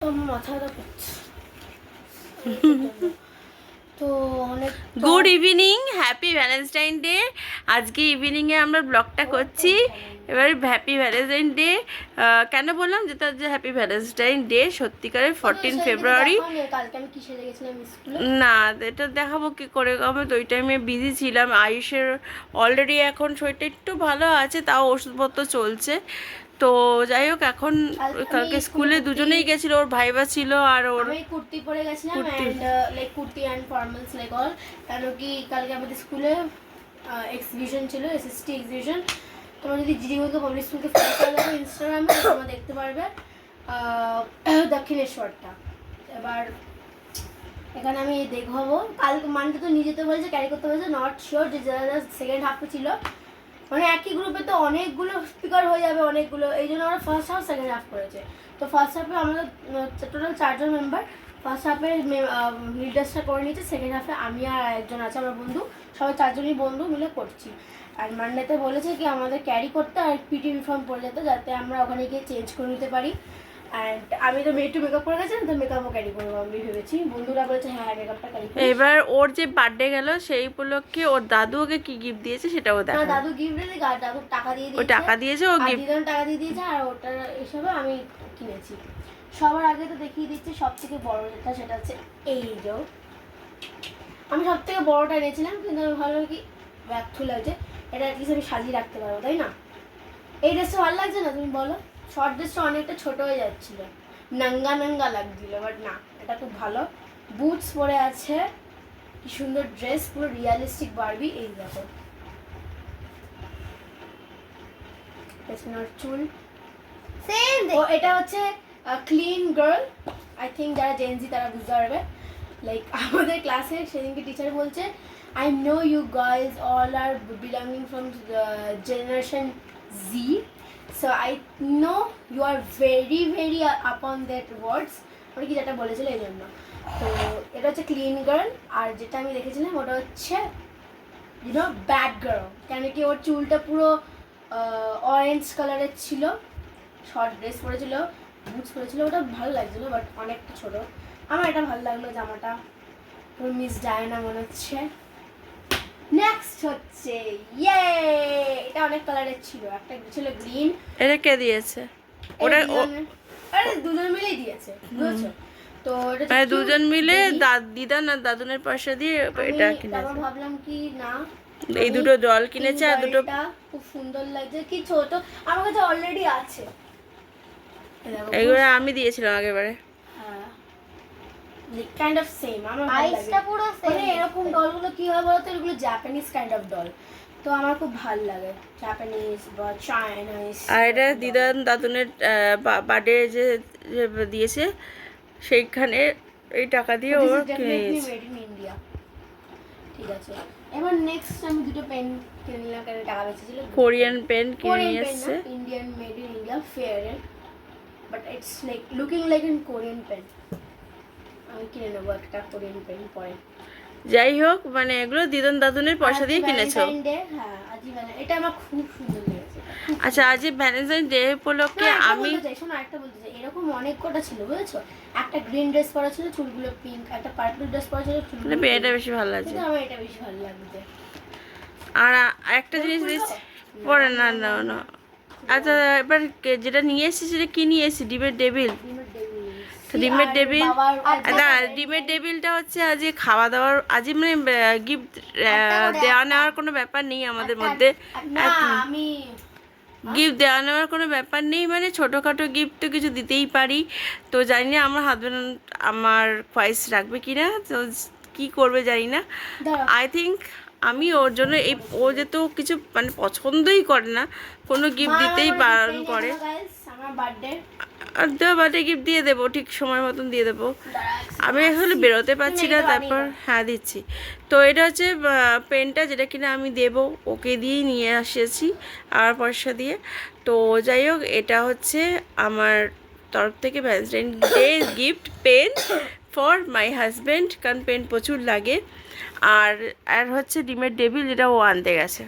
তো অনেক good evening, happy Valentine day. আজকে ইভিনিংয়ে আমরা ব্লগটা করছি। এবার হ্যাপি ভ্যালেন্টাইন ডে কেন বললাম, যেটা যে হ্যাপি ভ্যালেন্টাইন ডে সত্যিকারের 14 ফেব্রুয়ারি। না, এটা দেখাবো কি করে, আমি তো ওই টাইমে বিজি ছিলাম। আয়ুষের অলরেডি এখন শরীরটা একটু ভালো আছে, তাও ওষুধপত্র চলছে। তো যাই হোক, এখন কালকে স্কুলে দুজনেই গেছিল, ওর ভাইবা ছিল আর ওর আমি কুর্তি পরে গেছিলাম and like kurti and formals like all, কারণ কি কালকে আমাদের স্কুলে এক্সিবিশন ছিল, এসএসটি এক্সিবিশন। তোমরা যদি জিডিওকে পাবলিক স্কুলকে ফলো করে দেখো ইনস্টাগ্রামে, তোমরা দেখতে পারবে দক্ষিণেশ্বরটা। এবার এখানে আমি দেখাবো, কাল মানতে তো নিয়ে যেতে বলেছে, ক্যারি করতে বলেছে, নট শিওর যে যারা সেকেন্ড হাফে ছিল, মানে একই গ্রুপে তো অনেকগুলো স্পিকার হয়ে যাবে অনেকগুলো, এই জন্য আমরা ফার্স্ট হাফ সেকেন্ড হাফ করেছে। তো ফার্স্ট হাফে আমাদের টোটাল 4 জন মেম্বার ফার্স্ট হাফে লিডার্সটা করে নিয়েছে, সেকেন্ড হাফে আমি আর একজন আছে আমার বন্ধু, সবাই 4 জনই বন্ধু মিলে করছি। আর মান্ডেতে বলেছে কি আমাদের ক্যারি করতে আর পিটি ইউনিফর্ম পরে যেতে, যাতে আমরা ওখানে গিয়ে চেঞ্জ করে নিতে পারি। অ্যান্ড আমি তো মেয়ে টু মেকআপ করে গেছি, তো মেকআপও ক্যারি করবো আমি ভেবেছি। বন্ধুরা বলেছে হ্যাঁ মেকআপটা ক্যারি করবো। এবার ওর যে বার্থডে গেল সেই উপলক্ষে ওর দাদু ওকে কি গিফট দিয়েছে সেটাও দেখা। দাদু গিফট দিয়েছে, দাদু টাকা দিয়ে দিয়েছে, ও টাকা দিয়েছে, ও গিফট টাকা দিয়ে দিয়েছে, আর ওটার হিসাবে আমি কিনেছি। সবার আগে তো দেখিয়ে দিচ্ছি সব থেকে বড় যেটা, সেটা হচ্ছে এই যে আমি সব থেকে বড়টা এনেছিলাম, কিন্তু আমি ভালো কি ব্যর্থ লাগছে। এটা অ্যাটলিস্ট আমি সাজিয়ে রাখতে পারবো, তাই না? এই ড্রেসটা ভালো লাগছে না, তুমি বলো? শর্ট ড্রেসটা অনেকটা ছোট হয়ে যাচ্ছিল, নাঙ্গা নাঙ্গা লাগছিল, বাট না, এটা খুব ভালো। বুটস পরে আছে, কি সুন্দর ড্রেস, পুরো রিয়ালিস্টিক বারবি। এই দেখো পেছনের চুল সেম। ও এটা হচ্ছে ক্লিন গার্ল, আই থিঙ্ক যারা জেনজি তারা বুঝতে পারবে। লাইক আমাদের ক্লাসে সেদিনকে টিচার বলছে, I know you guys all are belonging from generation Z, so I know you are very very up on that words, ওরা কি যেটা বলেছিল এই জন্য। তো এটা হচ্ছে ক্লিন গার্ল, আর যেটা আমি দেখেছিলাম ওটা হচ্ছে ইউনো ব্যাড গার্ল, কেন কি ওর চুলটা পুরো অরেঞ্জ কালারের ছিল, শর্ট ড্রেস পরেছিল, বুটস পরেছিল, ওটা ভালো লাগছিল, বাট অনেকটা ছোট। আমার এটা ভালো লাগলো, জামাটা পুরো মিস ডায়না মনে হচ্ছে। নেক্সট হচ্ছে ইয়ে, এটা অনেক কালারের ছিল, একটা ছিল গ্রিন। এটা কে দিয়েছে? ওটা আরে দুজন মিলেই দিয়েছে, বুঝছো? তো এটা দুজন মিলে দিদা না দাদুনের পয়সা দিয়ে এটা কিনেছে। আমি ভাবলাম কি না, এই দুটো জল কিনেছে আর দুটো খুব সুন্দর লাগছে, কি ছোট, আমার কাছে অলরেডি আছে। এইগুলো আমি দিয়েছিলাম আগেবারে। কাইন্ড অফ সেম, আমার আইসটা পুরো সেম। মানে এরকম ডলগুলো কি হয় বলতো, এগুলো জাপানিজ কাইন্ড অফ ডল, তো আমার খুব ভালো লাগে জাপানিজ বা চাইনিজ। আর এটা দিদান দাদুনের বার্থডে যে দিয়েছে, সেইখানে এই টাকা দিয়ে ও কিনে নিয়েছে। Made in India. ঠিক আছে, এবার নেক্সট আমি দুটো পেন কিনে নিলাম, কারণ টাকা বেঁচেছিল। কোরিয়ান পেন কিনে নিয়ে এসেছে, Indian made in India fair, but it's like looking like an Korean pen. আমি কিনে নেবো একটা কোরিয়ান পেন পরে। যাই হোক, মানে এগুলো দিদন দাদুনের পয়সা দিয়ে কিনেছো? হ্যাঁ, এটা আমার খুব সুন্দর লেগেছে। আচ্ছা, আজ ভ্যালেন্টাইন ডে উপলক্ষে আমি শোনো আরেকটা বলতে চাই, এরকম অনেক কটা ছিল বুঝেছো। একটা গ্রিন ড্রেস পরা ছিল, চুলগুলো পিঙ্ক, একটা পার্পল ড্রেস পরা ছিল, চুলগুলো এটা বেশি ভালো লাগছে, আমার এটা বেশি ভালো লাগছে। আর একটা জিনিস পরে না না না। আচ্ছা, এবার যেটা নিয়ে এসেছি সেটা কি নিয়ে এসেছি? ডিমের টেবিল। ডিমের টেবিল না, ডিমের টেবিলটা হচ্ছে আজ খাওয়া দাওয়ার, আজ মানে গিফট দেওয়া নেওয়ার কোনো ব্যাপার নেই আমাদের মধ্যে। গিফট দেওয়া নেওয়ার কোনো ব্যাপার নেই, মানে ছোটোখাটো গিফট তো কিছু দিতেই পারি। তো জানি না আমার হাজব্যান্ড আমার চয়েস রাখবে কি না, তো কী করবে জানি না। আই থিঙ্ক আমি ওর জন্য এই, ও যেহেতু কিছু মানে পছন্দই করে না, কোনো গিফট দিতেই বারণ করে, আর দেওয়া বার্থডে গিফট দিয়ে দেবো, ঠিক সময় মতন দিয়ে দেবো। আমি আসলে বেরোতে পারছি না, তারপর হ্যাঁ দিচ্ছি। তো এটা হচ্ছে পেনটা, যেটা কিনা আমি দেবো, ওকে দিয়েই নিয়ে এসেছি আর পয়সা দিয়ে। তো যাই হোক, এটা হচ্ছে আমার তরফ থেকে Valentine Day gift, pen for my husband, কারণ পেন প্রচুর লাগে। আর হচ্ছে ডিমের টেবিল, যেটা ও আনতে গেছে।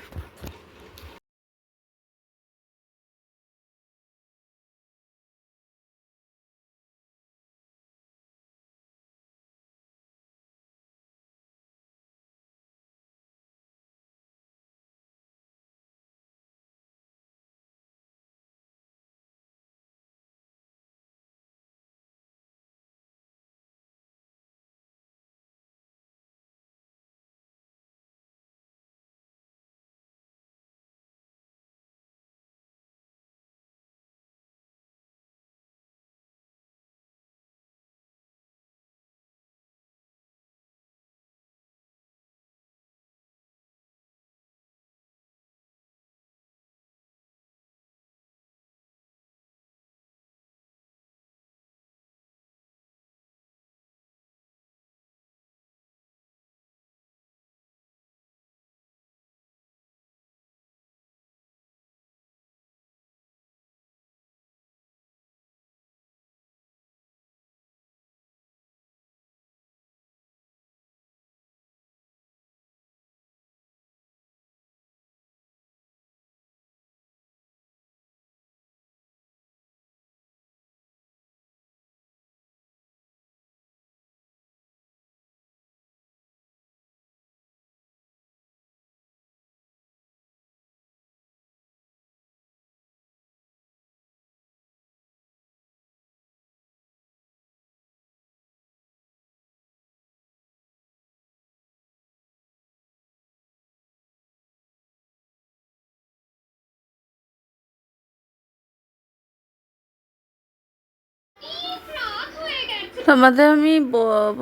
তোমাদের আমি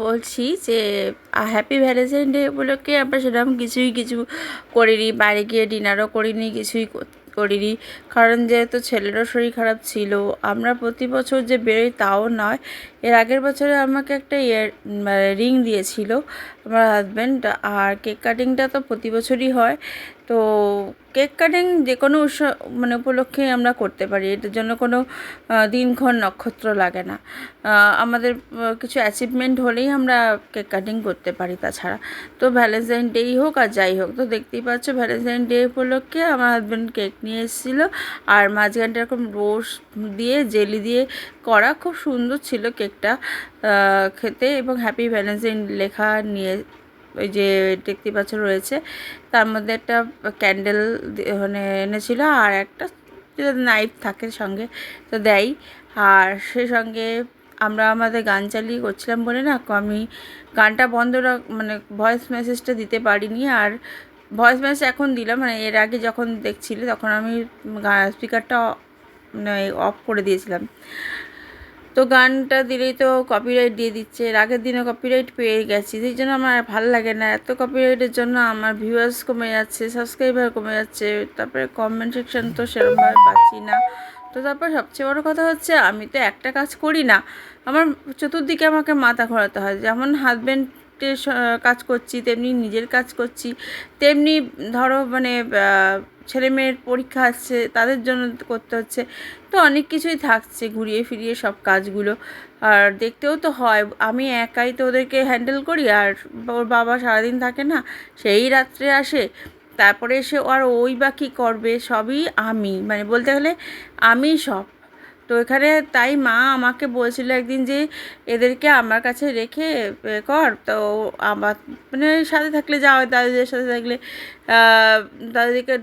বলছি যে হ্যাপি ভ্যালেন্টাইন ডে উপলক্ষে আমরা সেরকম কিছু করিনি, বাইরে গিয়ে ডিনারও করিনি, কিছুই করিনি। কারণ যেহেতু ছেলেরও শরীর খারাপ ছিল, আমরা প্রতি বছর যে বেরোই তাও নয়। এর আগের বছরে আমাকে একটা রিং দিয়েছিল আমার হাজব্যান্ড, আর কেক কাটিংটা তো প্রতি বছরই হয়। তো কেক কাটিং যে কোনো উৎসব মানে উপলক্ষে আমরা করতে পারি, এটার জন্য কোনো দিনক্ষণ নক্ষত্র লাগে না। আমাদের কিছু অ্যাচিভমেন্ট হলেই আমরা কেক কাটিং করতে পারি, তাছাড়া তো ভ্যালেন্টাইন ডেই হোক আর যাই হোক। তো দেখতেই পাচ্ছ ভ্যালেন্টাইন ডে উপলক্ষে আমার হাজব্যান্ড কেক নিয়ে এসেছিলো, আর মাঝখানটা এরকম রোজ দিয়ে জেলি দিয়ে করা, খুব সুন্দর ছিল কেকটা খেতে, এবং হ্যাপি ভ্যালেন্টাইন লেখা নিয়ে ওই যে দেখতে পাচ্ছ রয়েছে। তার মধ্যে একটা ক্যান্ডেল মানে এনেছিল, আর একটা নাইফ থাকে সঙ্গে তো দেয়। আর সেই সঙ্গে আমরা আমাদের গান চালিয়ে করছিলাম বলে না, আমি গানটা বন্ধ মানে ভয়েস মেসেজটা দিতে পারিনি। আর ভয়েস মেসেজ এখন দিলাম, মানে এর আগে যখন দেখছিলে তখন আমি স্পিকারটা মানে অফ করে দিয়েছিলাম। তো গানটা দিলেই তো কপিরাইট দিয়ে দিচ্ছে, এর আগের দিনে কপিরাইট পেয়ে গেছি, সেই জন্য আমার ভালো লাগে না। এত কপিরাইটের জন্য আমার ভিউয়ার্স কমে যাচ্ছে, সাবস্ক্রাইবার কমে যাচ্ছে, তারপরে কমেন্ট সেকশন তো সেরকমভাবে পাচ্ছি না। তো তারপর সবচেয়ে বড় কথা হচ্ছে আমি তো একটা কাজ করি না, আমার চতুর্দিকে আমাকে মাথা ঘোরাতে হয়। যেমন হাজব্যান্ডের কাজ করছি, তেমনি নিজের কাজ করছি, তেমনি ধরো মানে ছেলে মেয়ের পরীক্ষা আসছে তাদের জন্য করতে হচ্ছে। তো অনেক কিছুই থাকছে ঘুরিয়ে ফিরিয়ে সব কাজগুলো, আর দেখতেও তো হয়। আমি একাই তো ওদেরকে হ্যান্ডেল করি, আর ওর বাবা সারাদিন থাকে না, সেই রাত্রে আসে, তারপরে এসে আর ওই বা কী করবে, সবই আমি, মানে বলতে গেলে আমি সব। তো এখানে তাই মা আমাকে বলছিল একদিন যে এদেরকে আমার কাছে রেখে কর। তো আমার মানে সাথে থাকলে যা হয়, দাদিদের সাথে থাকলে দাদিকে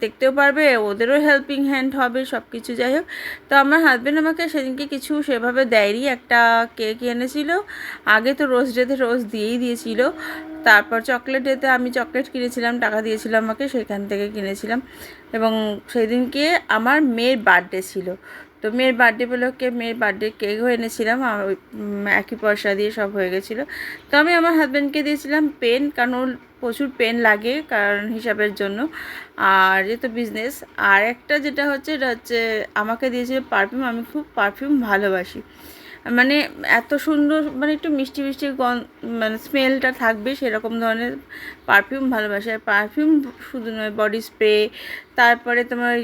দেখতেও পারবে, ওদেরও হেল্পিং হ্যান্ড হবে, সব কিছু যাই হোক। তো আমার হাজব্যান্ড আমাকে সেদিনকে কিছু সেভাবে দেয়নি, একটা কেক এনেছিল। আগে তো রোজ ডেতে রোজ দিয়েই দিয়েছিল, তারপর চকলেট ডেতে আমি চকলেট কিনেছিলাম, টাকা দিয়েছিলাম আমাকে, সেখান থেকে কিনেছিলাম। এবং সেদিনকে আমার মেয়ের বার্থডে ছিল, তো মেয়ের বার্থডে উপলক্ষে মেয়ের বার্থডে কেকও এনেছিলাম, ওই একই পয়সা দিয়ে সব হয়ে গেছিলো। তো আমি আমার হাজব্যান্ডকে দিয়েছিলাম পেন, কারণ ওর প্রচুর পেন লাগে কারণ হিসাবের জন্য, আর যেহেতু বিজনেস। আর একটা যেটা হচ্ছে এটা হচ্ছে আমাকে দিয়েছিল পারফিউম, আমি খুব পারফিউম ভালোবাসি, মানে এত সুন্দর, মানে একটু মিষ্টি মিষ্টি মানে স্মেলটা থাকবে সেরকম ধরনের পারফিউম ভালোবাসি। আর পারফিউম শুধু নয়, বডি স্প্রে, তারপরে তোমার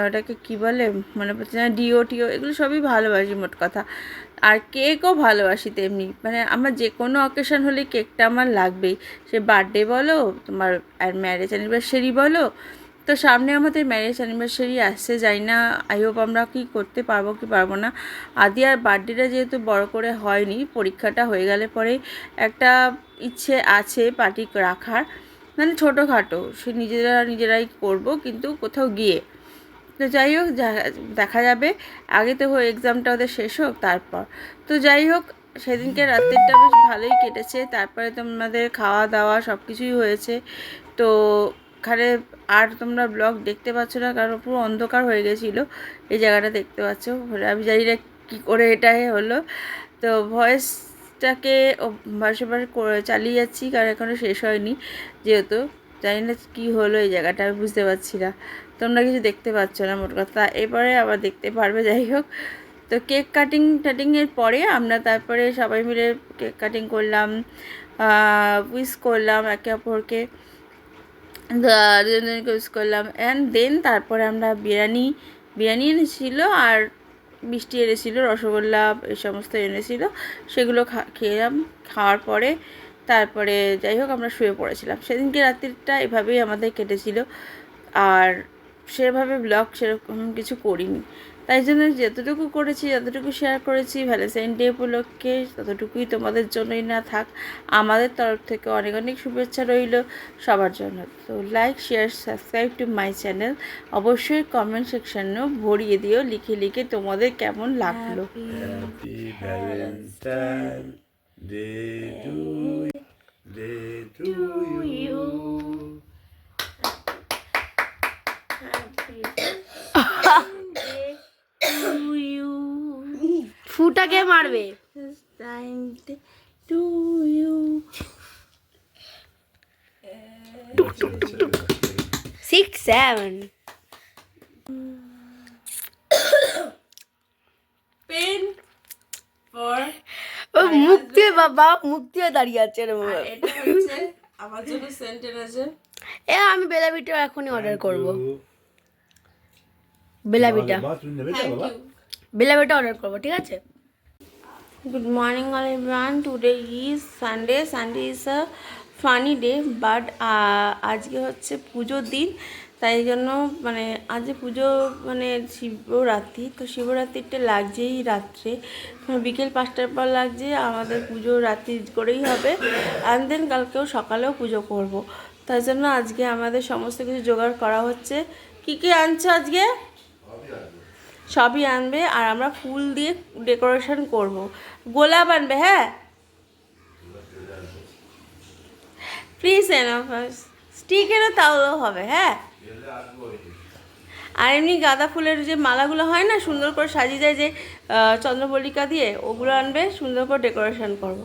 ওটাকে কী বলে মনে পড়ছে না, ডিও টিও, এগুলো সবই ভালোবাসি মোট কথা। আর কেকও ভালোবাসি তেমনি, মানে আমার যে কোনো অকেশন হলে কেকটা আমার লাগবেই, সে বার্থডে বলো তোমার, আর ম্যারেজ অ্যানিভার্সারি বলো। তো সামনে আমাদের ম্যারেজ অ্যানিভার্সারি আসছে, যাই না আই হোপ আমরা কি করতে পারবো কি পারবো না। আদি আর বার্থডেটা যেহেতু বড় করে হয়নি, পরীক্ষাটা হয়ে গেলে পরেই একটা ইচ্ছে আছে পার্টি রাখার, মানে ছোটোখাটো, সে নিজেরাই করব, কিন্তু কোথাও গিয়ে। তো যাই হোক, দেখা যাবে, আগে তো এক্সামটা ওদের শেষ হোক তারপর। তো যাই হোক, সেদিনকে রাত্রিটা বেশ ভালোই কেটেছে, তারপরে তোমাদের খাওয়া দাওয়া সব কিছুই হয়েছে। তো এখানে আর তোমরা ব্লগ দেখতে পাচ্ছ না, কারণ পুরো অন্ধকার হয়ে গেছিলো। এই জায়গাটা দেখতে পাচ্ছ, আমি জানি না কী করে এটাই হলো। তো ভয়েসটাকে বারবার করে চালিয়ে যাচ্ছি, কারণ এখনও শেষ হয়নি যেহেতু, জানি না কী হলো এই জায়গাটা, আমি বুঝতে পারছি না। তোমরা কিছু দেখতে পাচ্ছ না মোট কথা, এবারে আবার দেখতে পারবে। যাই হোক, তো কেক টাটিংয়ের পরে আমরা তারপরে সবাই মিলে কেক কাটিং করলাম, উইশ করলাম একে অপরকে, দুজনকে উইশ করলাম। অ্যান্ড দেন তারপরে আমরা বিরিয়ানি এনেছিল, আর মিষ্টি এনেছিল, রসগোল্লা এই সমস্ত এনেছিল, সেগুলো খেলাম। খাওয়ার পরে তারপরে যাই হোক আমরা শুয়ে পড়েছিলাম। সেদিনকে রাত্রিটা এভাবেই আমাদের কেটেছিল, আর সেভাবে ব্লগ সেরকম কিছু করিনি। তাই জন্য যতটুকু করেছি, যতটুকু শেয়ার করেছি ভ্যালেন্টাইন ডে উপলক্ষে, ততটুকুই তোমাদের জন্যই না থাক, আমাদের তরফ থেকে অনেক অনেক শুভেচ্ছা রইল সবার জন্য। তো like, share, subscribe to my channel. অবশ্যই কমেন্ট সেকশানেও ভরিয়ে দিও, লিখে তোমাদের কেমন লাগলো। Happy Valentine Day to you. ফুটাকে মারবে। birthday to you. 6, 7. Pen for মুখ দিয়ে বাবা মুখ দিয়ে দাঁড়িয়ে আছে এরকম। আর এটা হচ্ছে আমার জন্য সেন্টের আছে। আমি বেলাবিটা এখনই অর্ডার করব। বেলাবিটা বেলাবিটা অর্ডার করব, ঠিক আছে? Good morning all everyone. Today is Sunday. Sunday is a funny day, but আজকে হচ্ছে পুজোর দিন, তাই জন্য মানে আজ পুজো মানে শিবরাত্রি, তো শিবরাত্রিটা লাগছেই রাত্রে, বিকেল 5টার পর লাগছে। আমাদের পুজো রাত্রি করেই হবে, অ্যান্ড দেন কালকেও সকালেও পুজো করব। তাই জন্য আজকে আমাদের সমস্ত কিছু জোগাড় করা হচ্ছে। কী কী আনছো আজকে? সবই আনবে, আর আমরা ফুল দিয়ে ডেকোরেশন করব। গোলাপ আনবে, হ্যাঁ প্লিজ এনো, স্টিক এনো তাহলেও হবে, হ্যাঁ। আর এমনি গাঁদা ফুলের যে মালাগুলো হয় না, সুন্দর করে সাজিয়ে যায় যে চন্দ্রমল্লিকা দিয়ে, ওগুলো আনবে, সুন্দর করে ডেকোরেশন করব।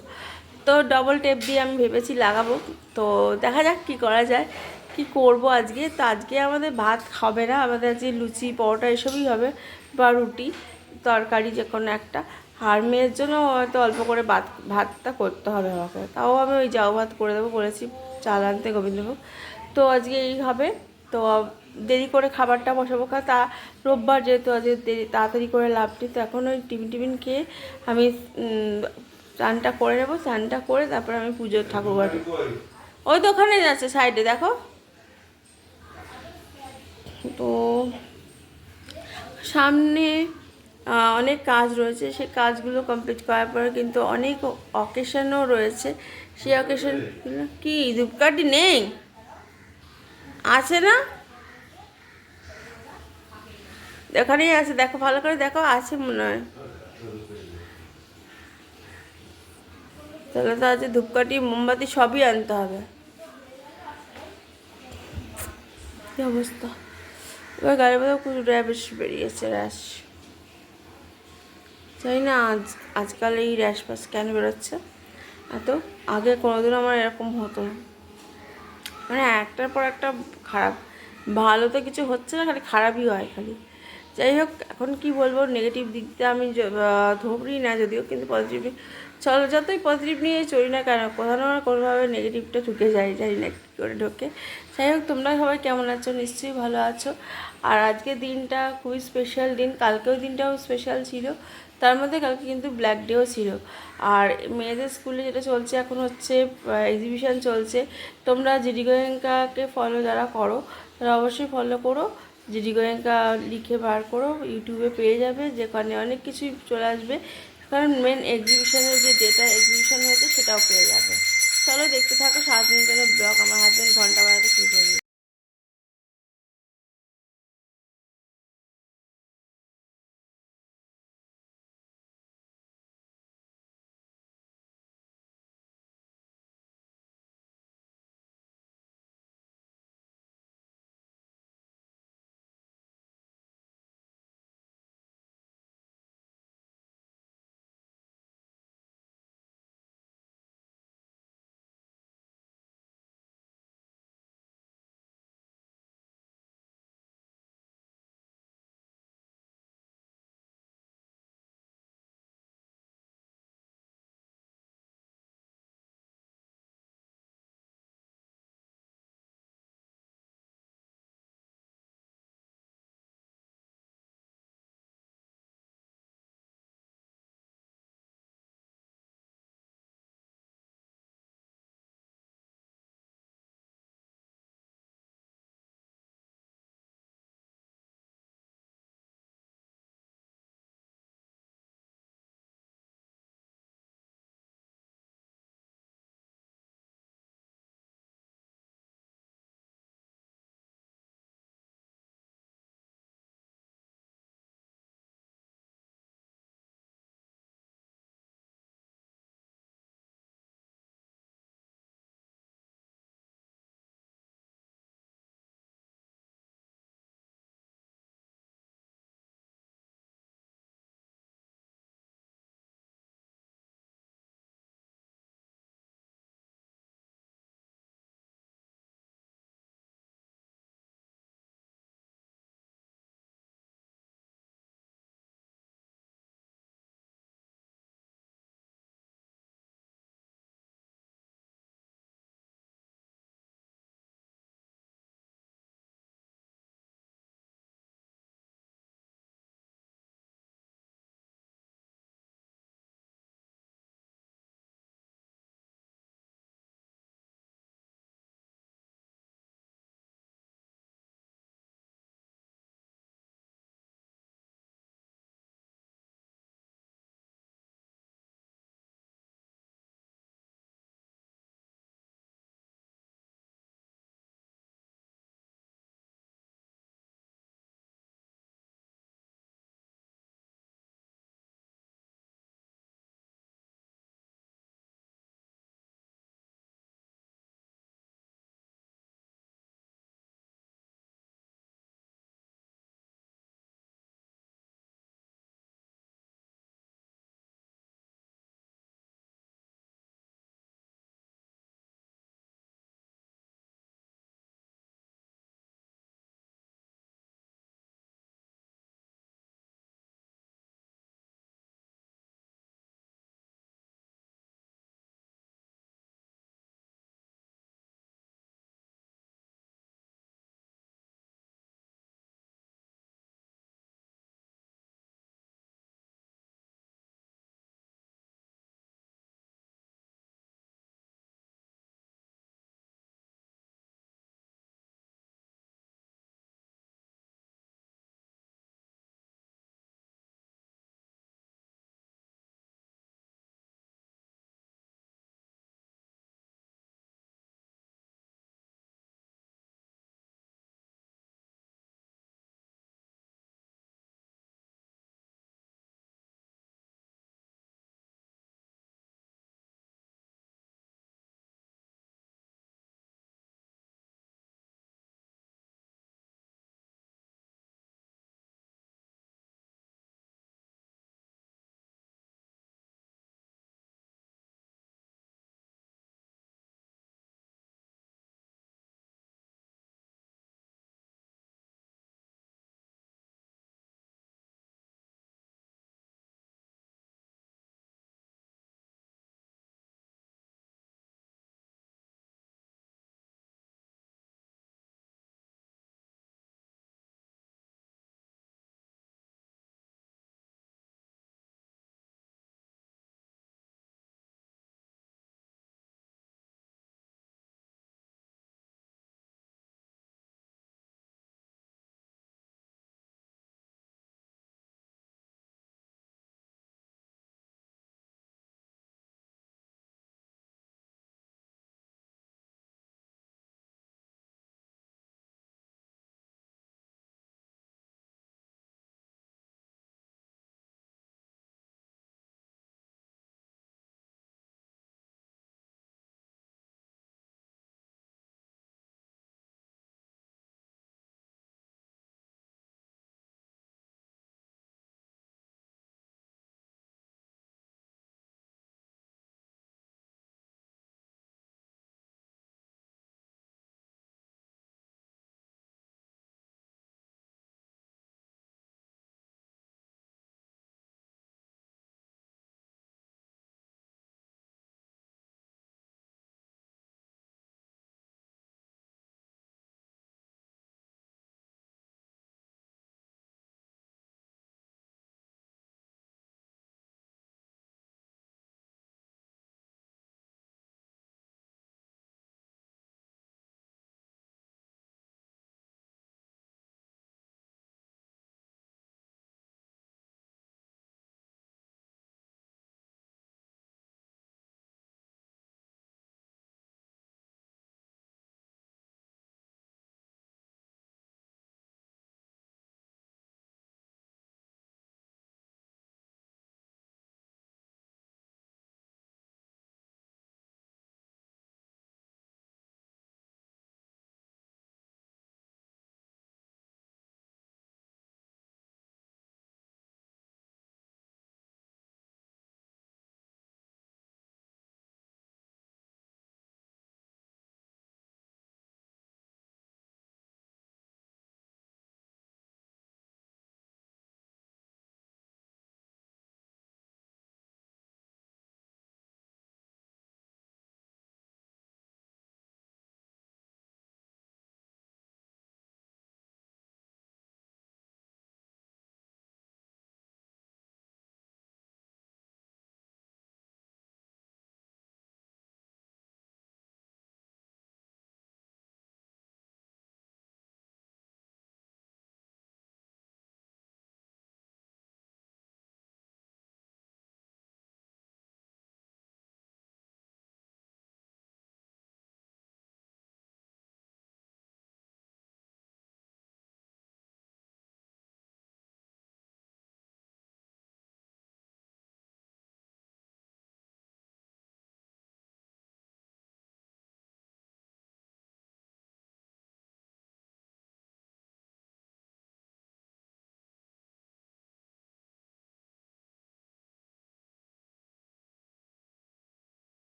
তো ডবল টেপ দিয়ে আমি ভেবেছি লাগাবো, তো দেখা যাক কী করা যায়, কি করব আজকে। তো আজকে আমাদের ভাত হবে না, আমাদের আজকে লুচি পরোটা এসবই হবে, বা রুটি তরকারি যে কোনো একটা। আর মেয়ের জন্য হয়তো অল্প করে ভাতটা করতে হবে আমাকে, তাও আমি ওই জাউ ভাত করে দেবো বলেছি, চাল আনতে গোবিন্দভোগ। তো আজকে এই হবে। তো দেরি করে খাবারটা বসাবো, তা রোববার যেহেতু আজকে তাড়াতাড়ি করে লাভ নেই। তো এখন ওই টিফিন খেয়ে আমি স্নানটা করে নেবো, স্নানটা করে তারপরে আমি পুজোর ঠাকুর বাড়ি, ওই তো ওখানে যাচ্ছে সাইডে দেখো। তো সামনে অনেক কাজ রয়েছে, সেই কাজগুলো কমপ্লিট করার পরে কিন্তু অনেক অকেশনও রয়েছে। সেই অকেশনগুলো কি ধূপকাঠি নেই, আছে না? এখানেই আছে, দেখো ভালো করে দেখো, আছে মনে হয়। তাহলে তো আছে ধূপকাঠি মোমবাতি সবই আনতে হবে। কি অবস্থা, এবার গাড়ির মধ্যে খুব র্যাশ বেরিয়েছে, র্যাশ। জানি না আজকাল এই র্যাশ ফ্যাশ কেন বেরোচ্ছে এত, আগে কোনোদিনও আমার এরকম হতো না, মানে একটার পর একটা খারাপ। ভালো তো কিছু হচ্ছে না, খালি খারাপই হয় খালি। যাই হোক, এখন কি বলবো, নেগেটিভ দিকটা আমি ধরি না যদিও, কিন্তু পজিটিভ চলো, যতই পজিটিভ নিয়ে চলি না কেন, কোথাও না কোনোভাবে নেগেটিভটা ঢুকে যায়, জানি না কী করে ঢোকে। যাই হোক, তোমরা সবাই কেমন আছো? নিশ্চয়ই ভালো আছো। আর আজকের দিনটা খুবই স্পেশাল দিন, কালকেও দিনটাও স্পেশাল ছিল, তার মধ্যে কালকে কিন্তু ব্ল্যাক ডেও ছিল। আর মেয়েদের স্কুলে যেটা চলছে এখন হচ্ছে এক্সিবিশান চলছে। তোমরা জিডি গোয়েঙ্কাকে ফলো যারা করো তারা অবশ্যই ফলো করো, জিডি গোয়েঙ্কা লিখে বার করো, ইউটিউবে পেয়ে যাবে, যেখানে অনেক কিছুই চলে আসবে। কারণ মেন এক্সিবিশনের যে ডেটা এক্সিবিশন হয়েছে সেটাও পেয়ে যাবে। চলো দেখতে থাকো 7 দিন জন্য ব্লগ। আমার হাজব্যান্ড ঘন্টা বাজাতে শুরু করবে।